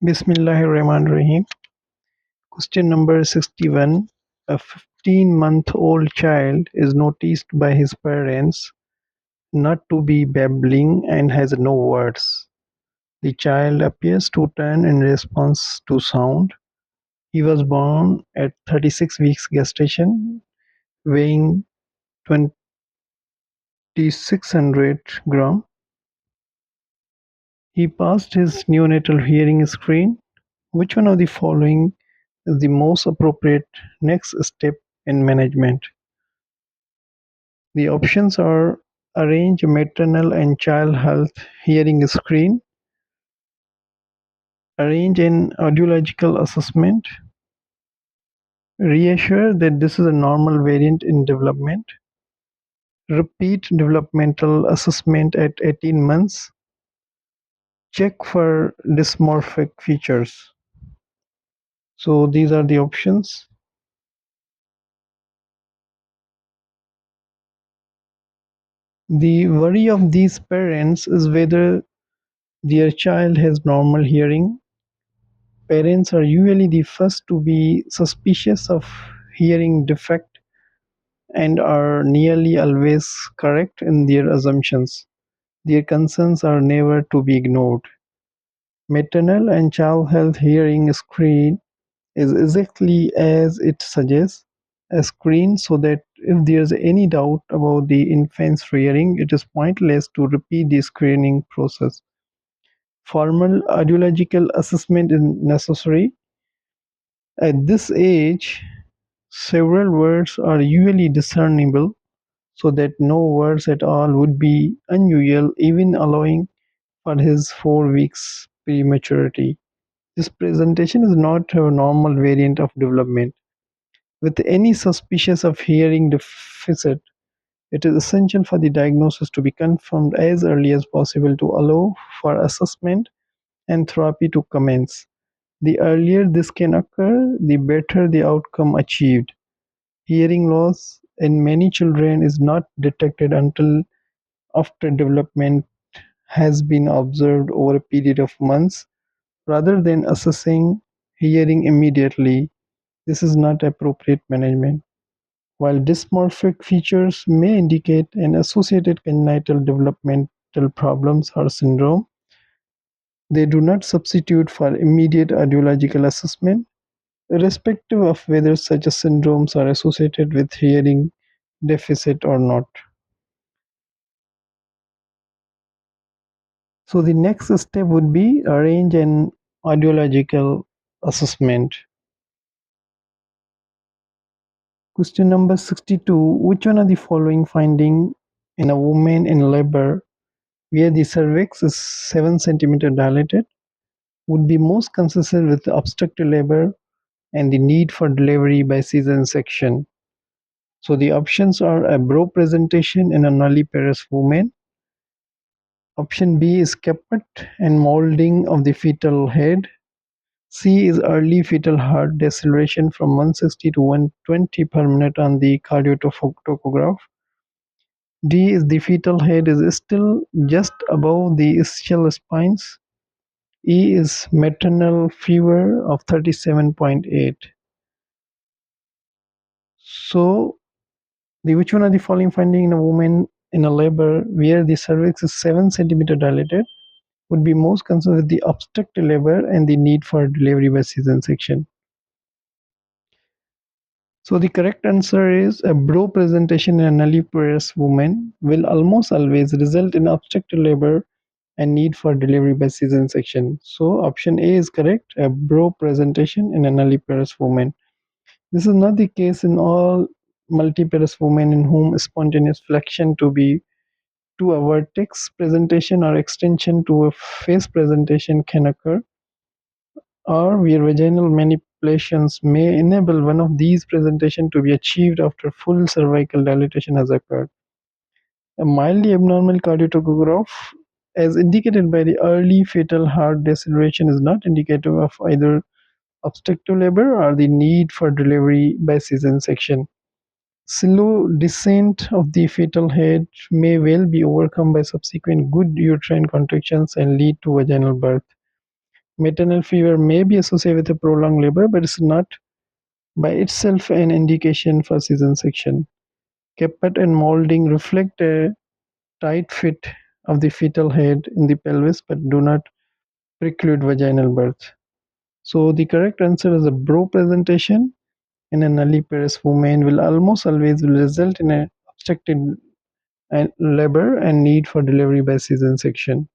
Bismillahirrahmanirrahim. Question number 61. A 15-month-old child is noticed by his parents not to be babbling and has no words. The child appears to turn in response to sound. He was born at 36 weeks gestation, weighing 2600 gram. He passed his neonatal hearing screen. Which one of the following is the most appropriate next step in management? The options are: arrange a maternal and child health hearing screen, arrange an audiological assessment, reassure that this is a normal variant in development, repeat developmental assessment at 18 months, check for dysmorphic features. So these are the options. The worry of these parents is whether their child has normal hearing. Parents are usually the first to be suspicious of hearing defect and are nearly always correct in their assumptions. Their concerns are never to be ignored. Maternal and child health hearing screen is exactly as it suggests, a screen so that if there's any doubt about the infant's hearing, it is pointless to repeat the screening process. Formal audiological assessment is necessary. At this age, several words are usually discernible, so that no words at all would be unusual, even allowing for his 4 weeks prematurity. This presentation is not a normal variant of development. With any suspicion of hearing deficit, it is essential for the diagnosis to be confirmed as early as possible to allow for assessment and therapy to commence. The earlier this can occur, the better the outcome achieved. Hearing loss in many children is not detected until after development has been observed over a period of months. Rather than assessing hearing immediately, this is not appropriate management. While dysmorphic features may indicate an associated congenital developmental problems or syndrome, they do not substitute for immediate audiological assessment, irrespective of whether such syndromes are associated with hearing deficit or not. So the next step would be arrange an audiological assessment. Question number 62. Which one of the following finding in a woman in labor where the cervix is 7 centimeter dilated would be most consistent with obstructive labor and the need for delivery by cesarean section? So the options are a brow presentation in a nulliparous woman. Option B is caput and molding of the fetal head. C is early fetal heart deceleration from 160 to 120 per minute on the cardiotocograph. D is the fetal head is still just above the ischial spines. E is maternal fever of 37.8. So, which one of the following finding in a woman in a labor where the cervix is 7 centimeter dilated would be most concerned with the obstructive labor and the need for delivery by cesarean section? So the correct answer is a brow presentation in a nulliparous woman will almost always result in obstructive labor and need for delivery by cesarean section. So option A is correct, a brow presentation in a nulliparous woman. This is not the case in all multiparous women in whom spontaneous flexion to a vertex presentation or extension to a face presentation can occur, or where vaginal manipulations may enable one of these presentations to be achieved after full cervical dilatation has occurred. A mildly abnormal cardiotocograph, as indicated by the early fetal heart deceleration, is not indicative of either obstructive labor or the need for delivery by cesarean section. Slow descent of the fetal head may well be overcome by subsequent good uterine contractions and lead to vaginal birth. Maternal fever may be associated with a prolonged labor, but it's not by itself an indication for C-section. Caput and molding reflect a tight fit of the fetal head in the pelvis but do not preclude vaginal birth. So the correct answer is a bro presentation in a nulliparous woman will almost always result in a obstructed labor and need for delivery by C-section.